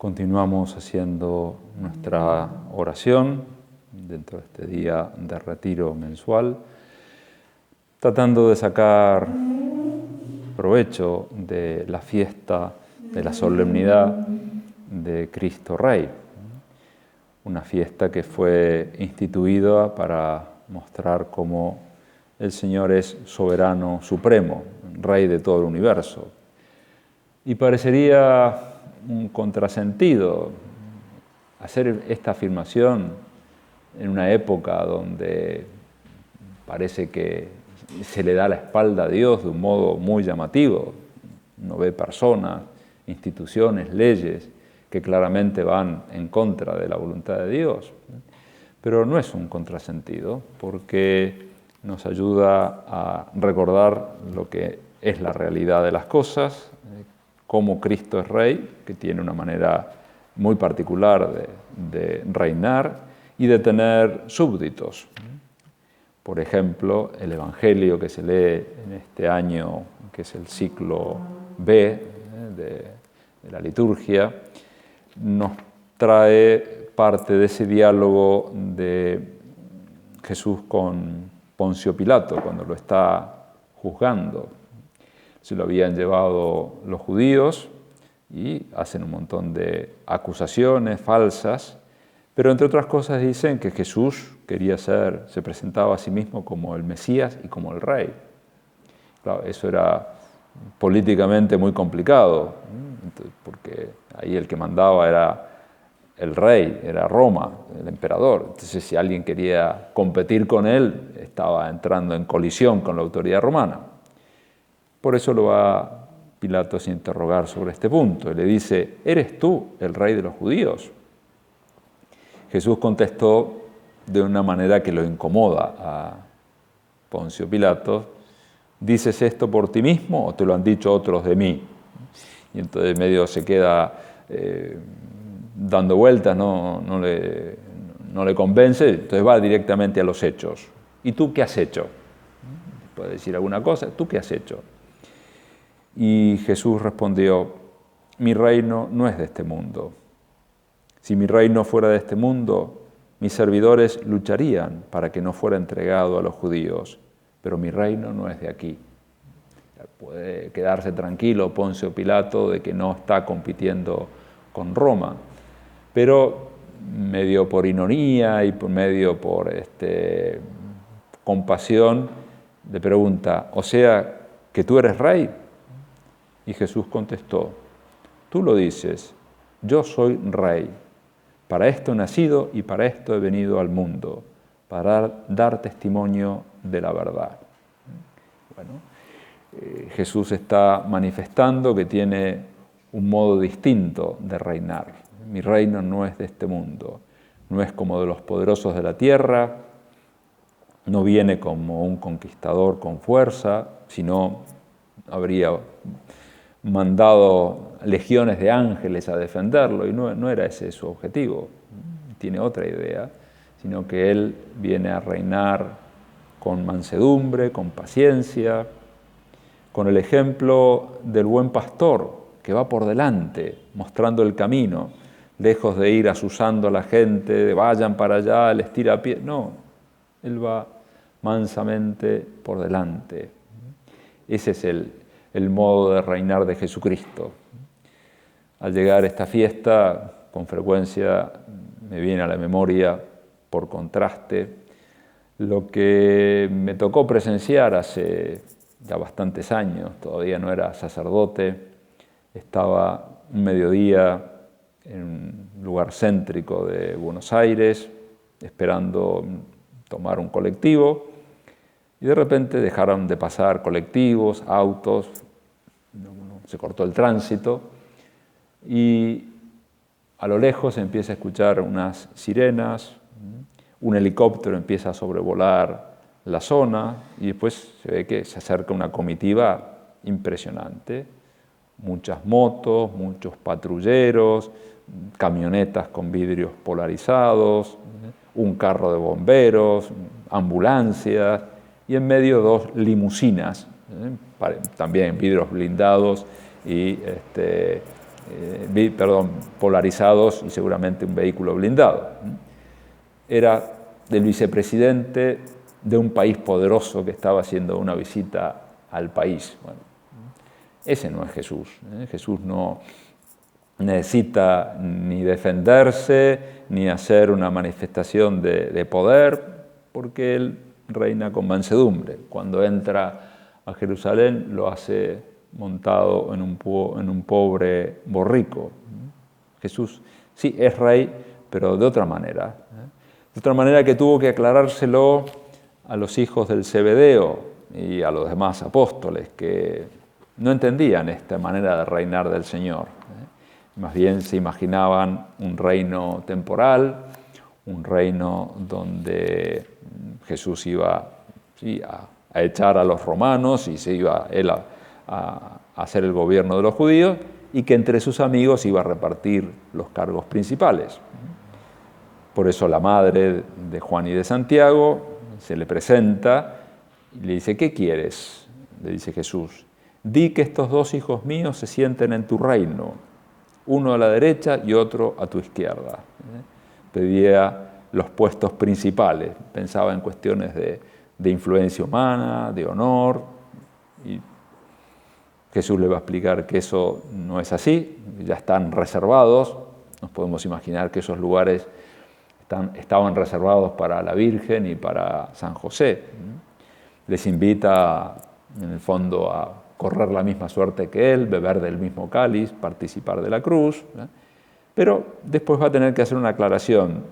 Continuamos haciendo nuestra oración dentro de este día de retiro mensual, tratando de sacar provecho de la fiesta, de la solemnidad de Cristo Rey. Una fiesta que fue instituida para mostrar cómo el Señor es soberano supremo, Rey de todo el universo. Y parecería un contrasentido hacer esta afirmación en una época donde parece que se le da la espalda a Dios de un modo muy llamativo. Uno ve personas, instituciones, leyes que claramente van en contra de la voluntad de Dios. Pero no es un contrasentido, porque nos ayuda a recordar lo que es la realidad de las cosas, cómo Cristo es Rey, que tiene una manera muy particular de reinar y de tener súbditos. Por ejemplo, el Evangelio que se lee en este año, que es el ciclo B de la liturgia, nos trae parte de ese diálogo de Jesús con Poncio Pilato, cuando lo está juzgando. Se lo habían llevado los judíos y hacen un montón de acusaciones falsas, pero entre otras cosas dicen que Jesús se presentaba a sí mismo como el Mesías y como el Rey. Claro, eso era políticamente muy complicado, porque ahí el que mandaba era el rey, era Roma, el emperador. Entonces, si alguien quería competir con él, estaba entrando en colisión con la autoridad romana. Por eso lo va Pilatos a interrogar sobre este punto. Y le dice, ¿eres tú el rey de los judíos? Jesús contestó de una manera que lo incomoda a Poncio Pilatos. ¿Dices esto por ti mismo o te lo han dicho otros de mí? Y entonces medio se queda dando vueltas, no le convence, entonces va directamente a los hechos. ¿Y tú qué has hecho? Puede decir alguna cosa, ¿tú qué has hecho? Y Jesús respondió, mi reino no es de este mundo. Si mi reino fuera de este mundo, mis servidores lucharían para que no fuera entregado a los judíos, pero mi reino no es de aquí. Puede quedarse tranquilo Poncio Pilato de que no está compitiendo con Roma, pero medio por ironía y medio por compasión, le pregunta, ¿o sea que tú eres rey? Y Jesús contestó, tú lo dices, yo soy rey. Para esto he nacido y para esto he venido al mundo, para dar testimonio de la verdad. Bueno, Jesús está manifestando que tiene un modo distinto de reinar. Mi reino no es de este mundo, no es como de los poderosos de la tierra, no viene como un conquistador con fuerza, sino habría mandado legiones de ángeles a defenderlo, y no era ese su objetivo, tiene otra idea, sino que Él viene a reinar con mansedumbre, con paciencia, con el ejemplo del buen pastor que va por delante, mostrando el camino, lejos de ir asusando a la gente, de vayan para allá, les tira a pie. No, Él va mansamente por delante. Ese es el modo de reinar de Jesucristo. Al llegar a esta fiesta, con frecuencia me viene a la memoria, por contraste, lo que me tocó presenciar hace ya bastantes años, todavía no era sacerdote, estaba un mediodía en un lugar céntrico de Buenos Aires, esperando tomar un colectivo, y de repente dejaron de pasar colectivos, autos, se cortó el tránsito, y a lo lejos se empieza a escuchar unas sirenas, un helicóptero empieza a sobrevolar la zona y después se ve que se acerca una comitiva impresionante, muchas motos, muchos patrulleros, camionetas con vidrios polarizados, un carro de bomberos, ambulancias y en medio dos limusinas, también vidrios blindados y polarizados y seguramente un vehículo blindado. Era del vicepresidente de un país poderoso que estaba haciendo una visita al país. Bueno, ese no es Jesús. Jesús no necesita ni defenderse, ni hacer una manifestación de poder, porque Él reina con mansedumbre. Cuando entra a Jerusalén lo hace montado en un pobre borrico. Jesús sí es rey, pero de otra manera. De otra manera que tuvo que aclarárselo a los hijos del Zebedeo y a los demás apóstoles, que no entendían esta manera de reinar del Señor. Más bien se imaginaban un reino temporal, un reino donde Jesús iba a echar a los romanos y se iba él a hacer el gobierno de los judíos, y que entre sus amigos iba a repartir los cargos principales. Por eso la madre de Juan y de Santiago se le presenta y le dice: ¿qué quieres? Le dice Jesús: di que estos dos hijos míos se sienten en tu reino, uno a la derecha y otro a tu izquierda. Pedía los puestos principales, pensaba en cuestiones de influencia humana, de honor, y Jesús le va a explicar que eso no es así, ya están reservados. Nos podemos imaginar que esos lugares estaban reservados para la Virgen y para San José. Les invita, en el fondo, a correr la misma suerte que él, beber del mismo cáliz, participar de la cruz. Pero después va a tener que hacer una aclaración,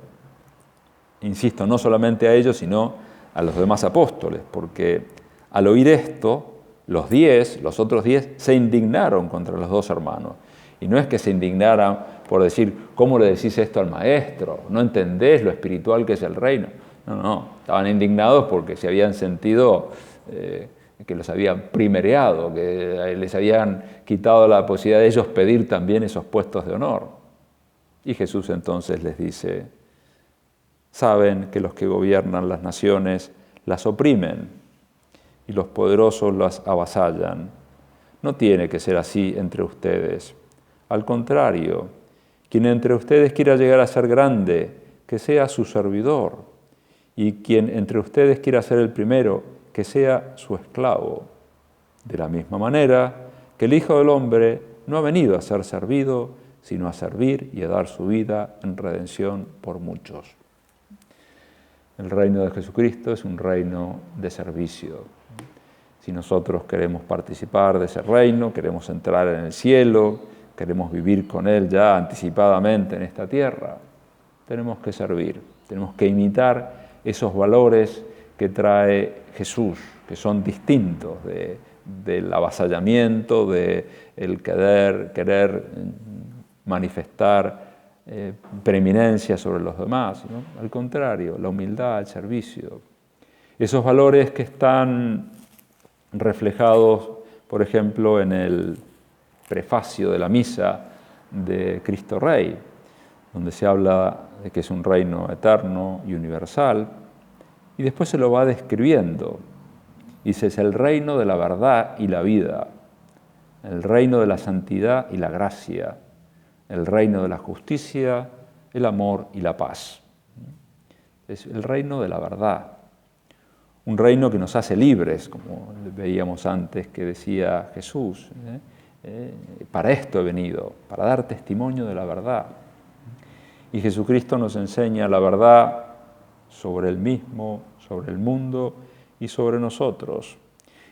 insisto, no solamente a ellos, sino a los demás apóstoles, porque al oír esto, los otros 10, se indignaron contra los dos hermanos. Y no es que se indignaran por decir: ¿cómo le decís esto al maestro? ¿No entendés lo espiritual que es el reino? No, estaban indignados porque se habían sentido que los habían primereado, que les habían quitado la posibilidad de ellos pedir también esos puestos de honor. Y Jesús entonces les dice: saben que los que gobiernan las naciones las oprimen y los poderosos las avasallan. No tiene que ser así entre ustedes. Al contrario, quien entre ustedes quiera llegar a ser grande, que sea su servidor, y quien entre ustedes quiera ser el primero, que sea su esclavo. De la misma manera que el Hijo del Hombre no ha venido a ser servido, sino a servir y a dar su vida en redención por muchos. El reino de Jesucristo es un reino de servicio. Si nosotros queremos participar de ese reino, queremos entrar en el cielo, queremos vivir con Él ya anticipadamente en esta tierra, tenemos que servir, tenemos que imitar esos valores que trae Jesús, que son distintos del avasallamiento, del querer manifestar preeminencia sobre los demás, ¿no? Al contrario, la humildad, el servicio. Esos valores que están reflejados, por ejemplo, en el prefacio de la misa de Cristo Rey, donde se habla de que es un reino eterno y universal, y después se lo va describiendo. Dice: es el reino de la verdad y la vida, el reino de la santidad y la gracia, el reino de la justicia, el amor y la paz. Es el reino de la verdad. Un reino que nos hace libres, como veíamos antes que decía Jesús. Para esto he venido, para dar testimonio de la verdad. Y Jesucristo nos enseña la verdad sobre Él mismo, sobre el mundo y sobre nosotros.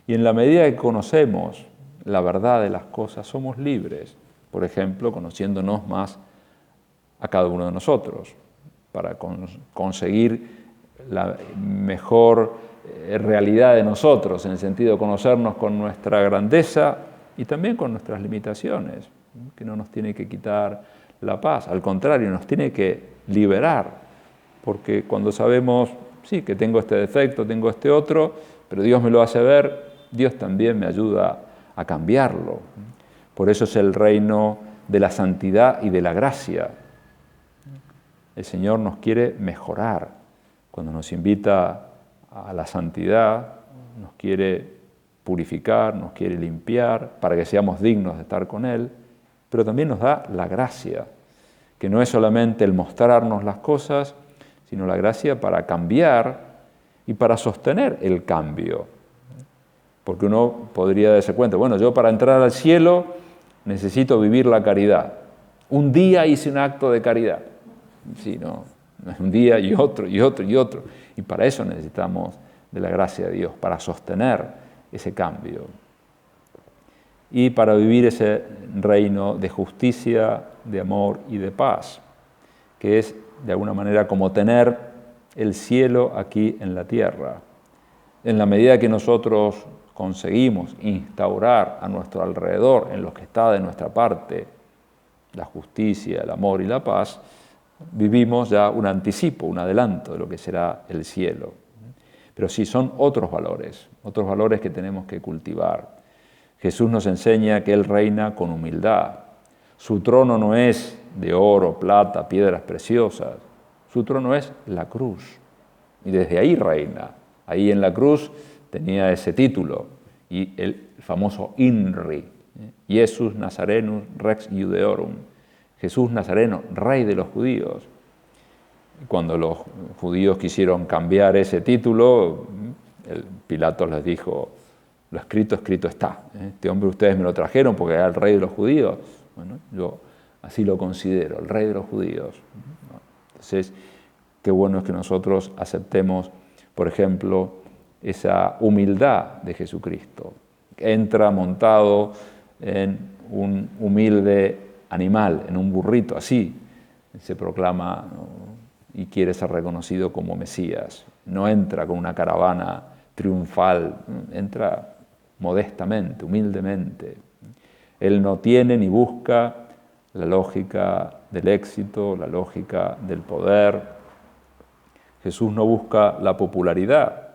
Y en la medida que conocemos la verdad de las cosas, somos libres. Por ejemplo, conociéndonos más a cada uno de nosotros, para conseguir la mejor realidad de nosotros, en el sentido de conocernos con nuestra grandeza y también con nuestras limitaciones, que no nos tiene que quitar la paz, al contrario, nos tiene que liberar, porque cuando sabemos, sí, que tengo este defecto, tengo este otro, pero Dios me lo hace ver, Dios también me ayuda a cambiarlo. Por eso es el reino de la santidad y de la gracia. El Señor nos quiere mejorar. Cuando nos invita a la santidad, nos quiere purificar, nos quiere limpiar, para que seamos dignos de estar con Él, pero también nos da la gracia, que no es solamente el mostrarnos las cosas, sino la gracia para cambiar y para sostener el cambio. Porque uno podría darse cuenta, bueno, yo para entrar al cielo necesito vivir la caridad. Un día hice un acto de caridad. Sí, no es un día y otro, y otro, y otro. Y para eso necesitamos de la gracia de Dios, para sostener ese cambio. Y para vivir ese reino de justicia, de amor y de paz, que es de alguna manera como tener el cielo aquí en la tierra. En la medida que nosotros conseguimos instaurar a nuestro alrededor, en lo que está de nuestra parte, la justicia, el amor y la paz, vivimos ya un anticipo, un adelanto de lo que será el cielo. Pero sí son otros valores que tenemos que cultivar. Jesús nos enseña que Él reina con humildad. Su trono no es de oro, plata, piedras preciosas. Su trono es la cruz. Y desde ahí reina. Ahí en la cruz tenía ese título. Y el famoso INRI. Jesús Nazarenus Rex Iudeorum. Jesús Nazareno, rey de los judíos. Cuando los judíos quisieron cambiar ese título, Pilato les dijo, lo escrito está. Este hombre ustedes me lo trajeron porque era el rey de los judíos. Bueno, yo así lo considero, el rey de los judíos. Entonces, qué bueno es que nosotros aceptemos, por ejemplo, esa humildad de Jesucristo. Entra montado en un humilde animal, en un burrito, así se proclama, ¿no? Y quiere ser reconocido como Mesías. No entra con una caravana triunfal, entra modestamente, humildemente. Él no tiene ni busca la lógica del éxito, la lógica del poder. Jesús no busca la popularidad,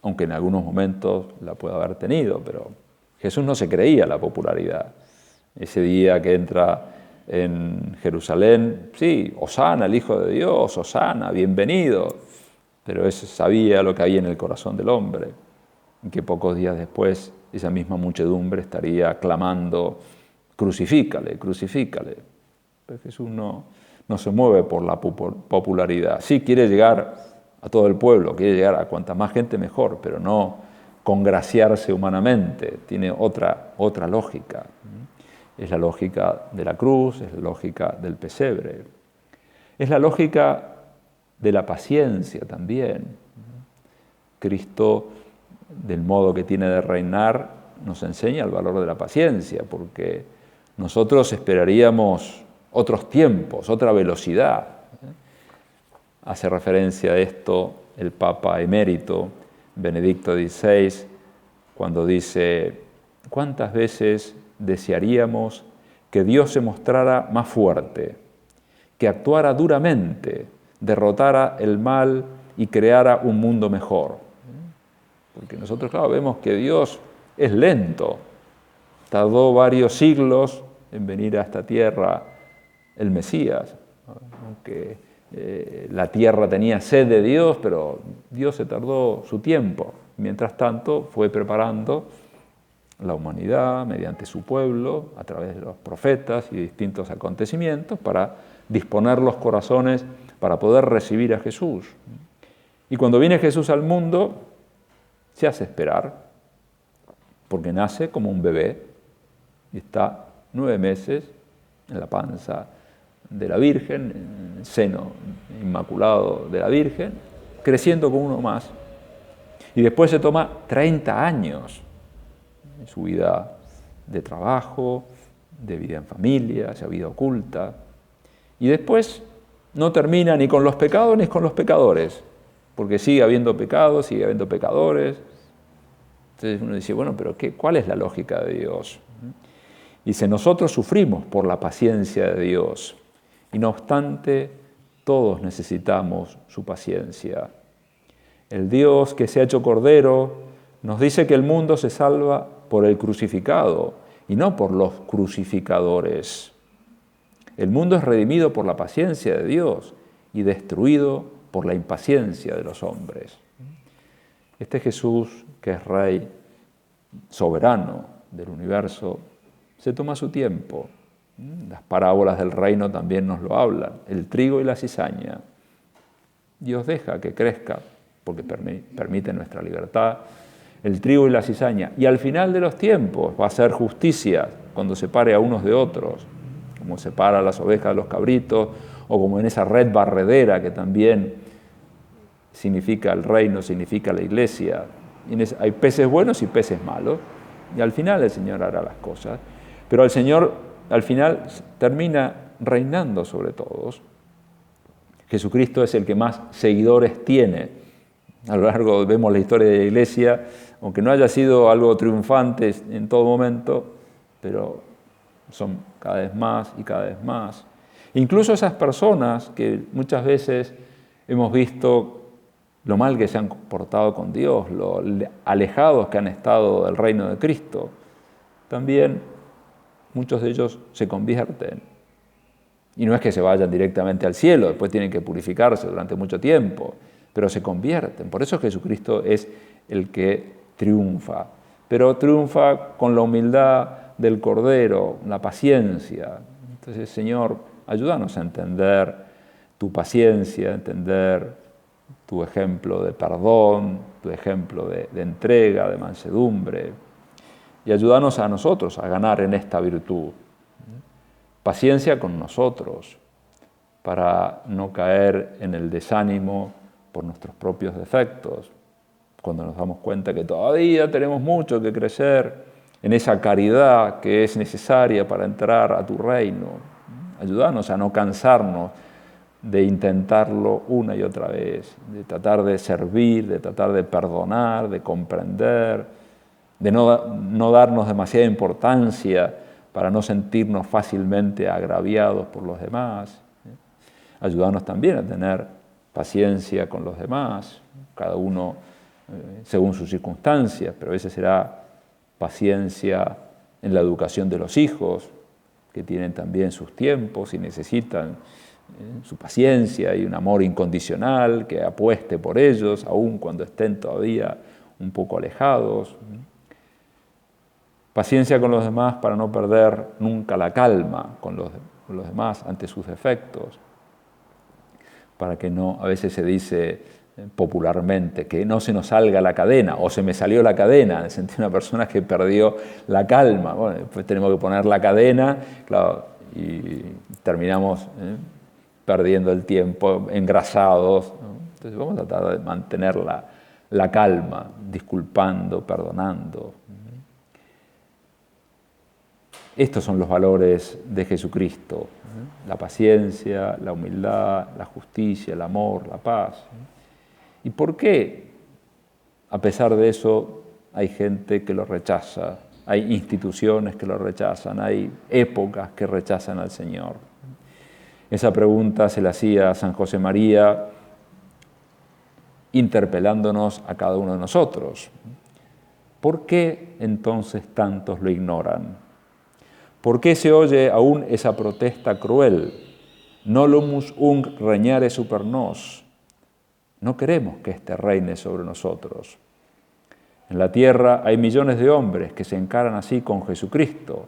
aunque en algunos momentos la puede haber tenido, pero Jesús no se creía la popularidad. Ese día que entra en Jerusalén, sí, Hosana, el Hijo de Dios, Hosana, bienvenido, pero él sabía lo que había en el corazón del hombre, y que pocos días después esa misma muchedumbre estaría clamando, crucifícale, crucifícale. Pero Jesús no se mueve por la popularidad. Sí, quiere llegar a todo el pueblo, quiere llegar a cuanta más gente mejor, pero no congraciarse humanamente, tiene otra lógica. Es la lógica de la cruz, es la lógica del pesebre. Es la lógica de la paciencia también. Cristo, del modo que tiene de reinar, nos enseña el valor de la paciencia, porque nosotros esperaríamos otros tiempos, otra velocidad. Hace referencia a esto el Papa emérito, Benedicto XVI, cuando dice, ¿cuántas veces desearíamos que Dios se mostrara más fuerte, que actuara duramente, derrotara el mal y creara un mundo mejor? Porque nosotros, claro, vemos que Dios es lento. Tardó varios siglos en venir a esta tierra el Mesías, aunque la tierra tenía sed de Dios, pero Dios se tardó su tiempo. Mientras tanto, fue preparando la humanidad mediante su pueblo, a través de los profetas y distintos acontecimientos, para disponer los corazones para poder recibir a Jesús. Y cuando viene Jesús al mundo, se hace esperar, porque nace como un bebé y está 9 meses en la panza de la Virgen, en el seno inmaculado de la Virgen, creciendo como uno más. Y después se toma 30 años en su vida de trabajo, de vida en familia, esa vida oculta. Y después no termina ni con los pecados ni con los pecadores, porque sigue habiendo pecados, sigue habiendo pecadores. Entonces uno dice, bueno, pero ¿cuál es la lógica de Dios? Dice, nosotros sufrimos por la paciencia de Dios, y no obstante, todos necesitamos su paciencia. El Dios que se ha hecho Cordero nos dice que el mundo se salva por el crucificado y no por los crucificadores. El mundo es redimido por la paciencia de Dios y destruido por la impaciencia de los hombres. Este Jesús, que es Rey soberano del universo, se toma su tiempo, Las parábolas del reino también nos lo hablan. El trigo y la cizaña. Dios deja que crezca porque permite nuestra libertad. El trigo y la cizaña. Y al final de los tiempos va a ser justicia cuando separe a unos de otros, como separa a las ovejas de los cabritos, o como en esa red barredera que también significa el reino, significa la iglesia. Hay peces buenos y peces malos, y al final el Señor hará las cosas. Pero el Señor al final termina reinando sobre todos. Jesucristo es el que más seguidores tiene. A lo largo vemos la historia de la iglesia, aunque no haya sido algo triunfante en todo momento, pero son cada vez más y cada vez más. Incluso esas personas que muchas veces hemos visto lo mal que se han comportado con Dios, lo alejados que han estado del reino de Cristo, también muchos de ellos se convierten. Y no es que se vayan directamente al cielo, después tienen que purificarse durante mucho tiempo, pero se convierten. Por eso Jesucristo es el que triunfa, pero triunfa con la humildad del Cordero, la paciencia. Entonces, Señor, ayúdanos a entender tu paciencia, a entender tu ejemplo de perdón, tu ejemplo de entrega, de mansedumbre, y ayúdanos a nosotros a ganar en esta virtud. Paciencia con nosotros, para no caer en el desánimo por nuestros propios defectos, cuando nos damos cuenta que todavía tenemos mucho que crecer en esa caridad que es necesaria para entrar a tu reino. Ayúdanos a no cansarnos de intentarlo una y otra vez, de tratar de servir, de tratar de perdonar, de comprender, de no darnos demasiada importancia para no sentirnos fácilmente agraviados por los demás. Ayúdanos también a tener paciencia con los demás, cada uno según sus circunstancias, pero a veces será paciencia en la educación de los hijos, que tienen también sus tiempos y necesitan su paciencia y un amor incondicional que apueste por ellos, aun cuando estén todavía un poco alejados. Paciencia con los demás para no perder nunca la calma con los demás ante sus defectos, para que no, a veces se dice popularmente, que no se nos salga la cadena, o se me salió la cadena, sentí una persona que perdió la calma. Bueno, después tenemos que poner la cadena, claro, y terminamos perdiendo el tiempo, engrasados, ¿no? Entonces vamos a tratar de mantener la calma, disculpando, perdonando. Estos son los valores de Jesucristo, la paciencia, la humildad, la justicia, el amor, la paz. ¿Y por qué, a pesar de eso, hay gente que lo rechaza? Hay instituciones que lo rechazan, hay épocas que rechazan al Señor. Esa pregunta se la hacía San José María, interpelándonos a cada uno de nosotros. ¿Por qué entonces tantos lo ignoran? ¿Por qué se oye aún esa protesta cruel? Nolumus unc regnare super nos. No queremos que éste reine sobre nosotros. En la tierra hay millones de hombres que se encaran así con Jesucristo,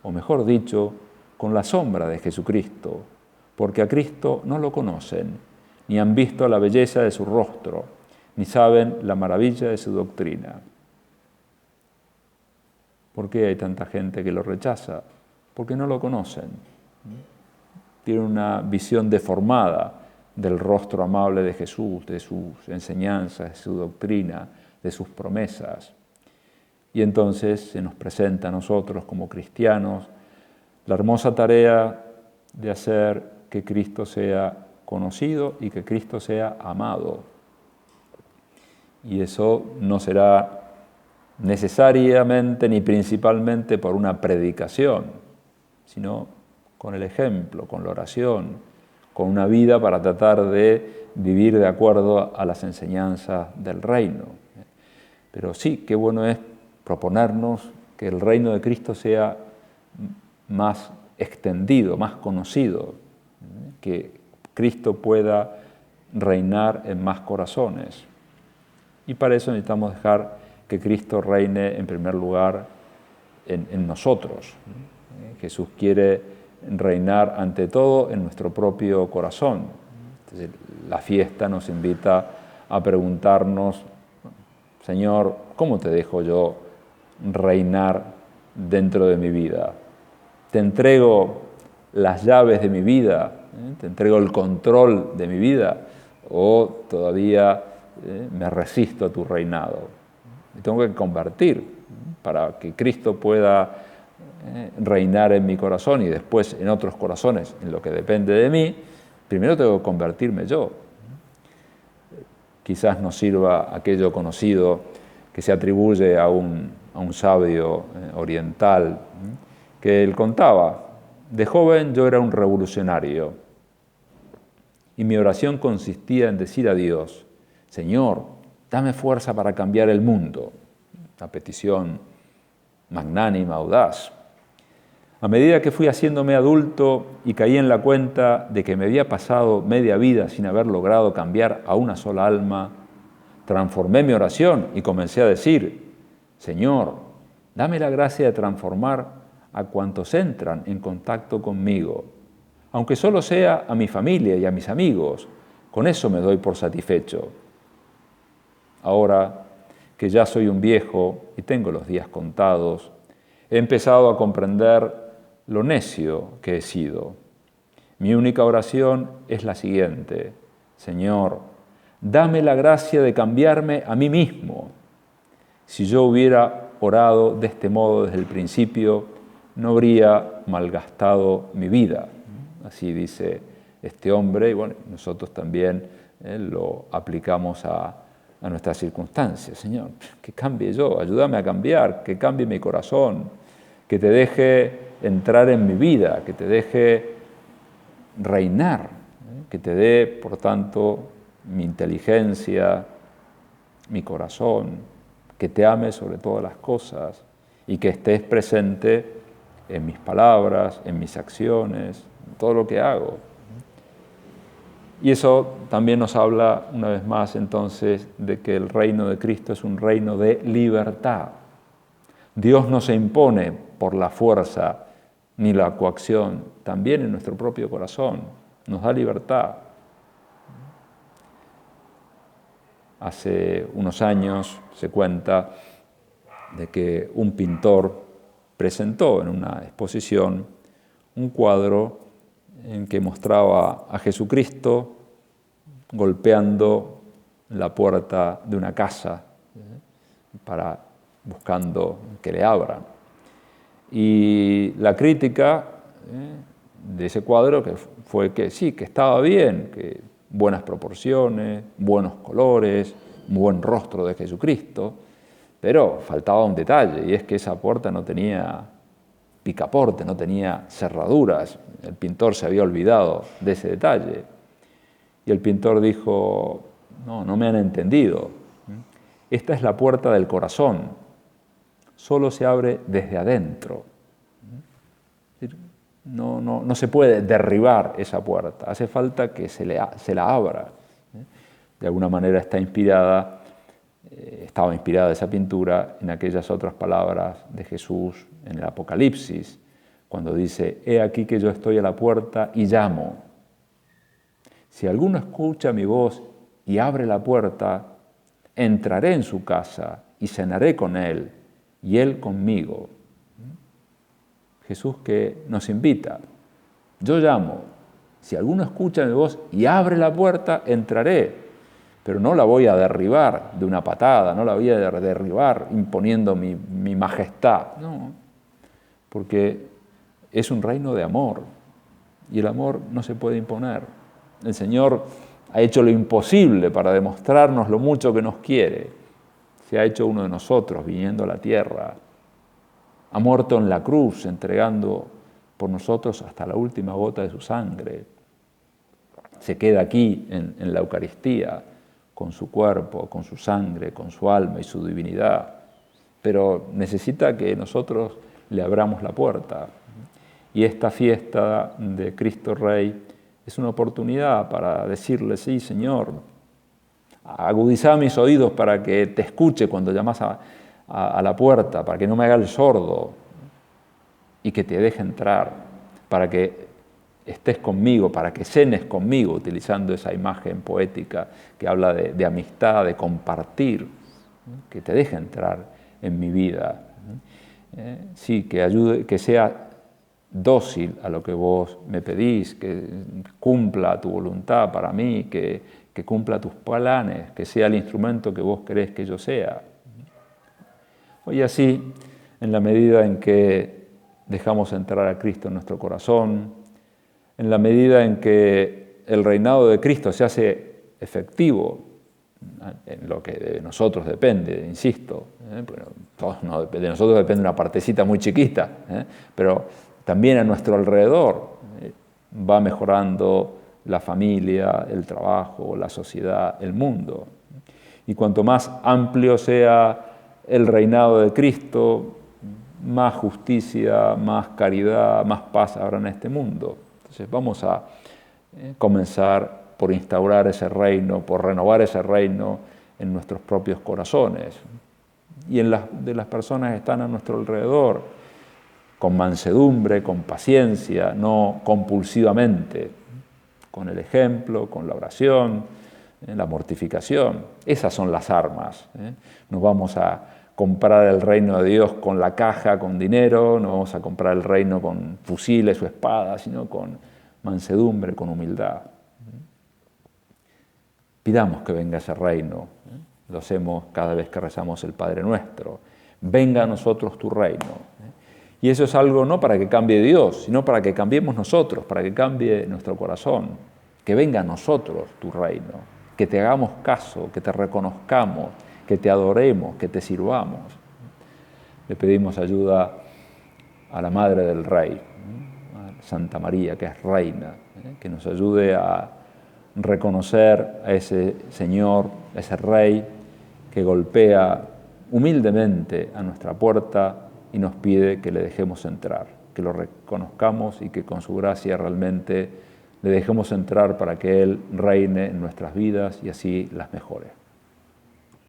o mejor dicho, con la sombra de Jesucristo, porque a Cristo no lo conocen, ni han visto la belleza de su rostro, ni saben la maravilla de su doctrina. ¿Por qué hay tanta gente que lo rechaza? Porque no lo conocen. Tienen una visión deformada del rostro amable de Jesús, de sus enseñanzas, de su doctrina, de sus promesas. Y entonces se nos presenta a nosotros como cristianos la hermosa tarea de hacer que Cristo sea conocido y que Cristo sea amado. Y eso no será necesariamente ni principalmente por una predicación, sino con el ejemplo, con la oración, con una vida para tratar de vivir de acuerdo a las enseñanzas del reino. Pero sí, qué bueno es proponernos que el reino de Cristo sea más extendido, más conocido, que Cristo pueda reinar en más corazones. Y para eso necesitamos dejar que Cristo reine en primer lugar en nosotros. Jesús quiere reinar ante todo en nuestro propio corazón. Entonces, la fiesta nos invita a preguntarnos, Señor, ¿cómo te dejo yo reinar dentro de mi vida? Te entrego las llaves de mi vida, te entrego el control de mi vida, o todavía me resisto a tu reinado. Me tengo que convertir para que Cristo pueda reinar en mi corazón y después en otros corazones, en lo que depende de mí. Primero tengo que convertirme yo. Quizás nos sirva aquello conocido que se atribuye a un sabio oriental, que él contaba: de joven yo era un revolucionario y mi oración consistía en decir a Dios: Señor, dame fuerza para cambiar el mundo. Una petición magnánima, audaz. A medida que fui haciéndome adulto y caí en la cuenta de que me había pasado media vida sin haber logrado cambiar a una sola alma, transformé mi oración y comencé a decir: Señor, dame la gracia de transformar a cuantos entran en contacto conmigo, aunque solo sea a mi familia y a mis amigos. Con eso me doy por satisfecho. Ahora que ya soy un viejo y tengo los días contados, he empezado a comprender lo necio que he sido. Mi única oración es la siguiente: Señor, dame la gracia de cambiarme a mí mismo. Si yo hubiera orado de este modo desde el principio, no habría malgastado mi vida. Así dice este hombre, y bueno, nosotros también lo aplicamos a nuestras circunstancias. Señor, que cambie yo, ayúdame a cambiar, que cambie mi corazón, que te deje entrar en mi vida, que te deje reinar, que te dé, por tanto, mi inteligencia, mi corazón, que te ame sobre todas las cosas y que estés presente en mis palabras, en mis acciones, en todo lo que hago. Y eso también nos habla, una vez más, entonces, de que el reino de Cristo es un reino de libertad. Dios no se impone por la fuerza ni la coacción, también en nuestro propio corazón, nos da libertad. Hace unos años se cuenta de que un pintor presentó en una exposición un cuadro en que mostraba a Jesucristo golpeando la puerta de una casa buscando que le abran. Y la crítica de ese cuadro fue que sí, que estaba bien, que buenas proporciones, buenos colores, un buen rostro de Jesucristo, pero faltaba un detalle, y es que esa puerta no tenía picaporte, no tenía cerraduras. El pintor se había olvidado de ese detalle. Y el pintor dijo: no me han entendido. Esta es la puerta del corazón. Solo se abre desde adentro. No se puede derribar esa puerta. Hace falta que se la abra. De alguna manera estaba inspirada esa pintura en aquellas otras palabras de Jesús en el Apocalipsis, cuando dice: he aquí que yo estoy a la puerta y llamo. Si alguno escucha mi voz y abre la puerta, entraré en su casa y cenaré con él y él conmigo. Jesús que nos invita: yo llamo, si alguno escucha mi voz y abre la puerta, entraré, pero no la voy a derribar de una patada, no la voy a derribar imponiendo mi majestad, no, porque es un reino de amor y el amor no se puede imponer. El Señor ha hecho lo imposible para demostrarnos lo mucho que nos quiere. Se ha hecho uno de nosotros, viniendo a la tierra. Ha muerto en la cruz, entregando por nosotros hasta la última gota de su sangre. Se queda aquí en la Eucaristía, con su cuerpo, con su sangre, con su alma y su divinidad. Pero necesita que nosotros le abramos la puerta. Y esta fiesta de Cristo Rey es una oportunidad para decirle: sí, Señor, agudizá mis oídos para que te escuche cuando llamas a la puerta, para que no me haga el sordo y que te deje entrar, para que estés conmigo, para que cenes conmigo, utilizando esa imagen poética que habla de amistad, de compartir, que te deje entrar en mi vida. Sí, que ayude, que sea dócil a lo que vos me pedís, que cumpla tu voluntad para mí, que cumpla tus planes, que sea el instrumento que vos querés que yo sea. Y así, en la medida en que dejamos entrar a Cristo en nuestro corazón, en la medida en que el reinado de Cristo se hace efectivo, en lo que de nosotros depende, insisto, de nosotros depende una partecita muy chiquita, pero también a nuestro alrededor va mejorando la familia, el trabajo, la sociedad, el mundo. Y cuanto más amplio sea el reinado de Cristo, más justicia, más caridad, más paz habrá en este mundo. Entonces vamos a comenzar por instaurar ese reino, por renovar ese reino en nuestros propios corazones y de las personas que están a nuestro alrededor, con mansedumbre, con paciencia, no compulsivamente, con el ejemplo, con la oración, la mortificación. Esas son las armas. Nos vamos a comprar el reino de Dios con la caja, con dinero, no vamos a comprar el reino con fusiles o espadas, sino con mansedumbre, con humildad. Pidamos que venga ese reino. Lo hacemos cada vez que rezamos el Padre Nuestro. Venga a nosotros tu reino. Y eso es algo no para que cambie Dios, sino para que cambiemos nosotros, para que cambie nuestro corazón. Que venga a nosotros tu reino, que te hagamos caso, que te reconozcamos, que te adoremos, que te sirvamos. Le pedimos ayuda a la Madre del Rey, a Santa María, que es reina, que nos ayude a reconocer a ese Señor, a ese Rey que golpea humildemente a nuestra puerta y nos pide que le dejemos entrar, que lo reconozcamos y que con su gracia realmente le dejemos entrar para que Él reine en nuestras vidas y así las mejore.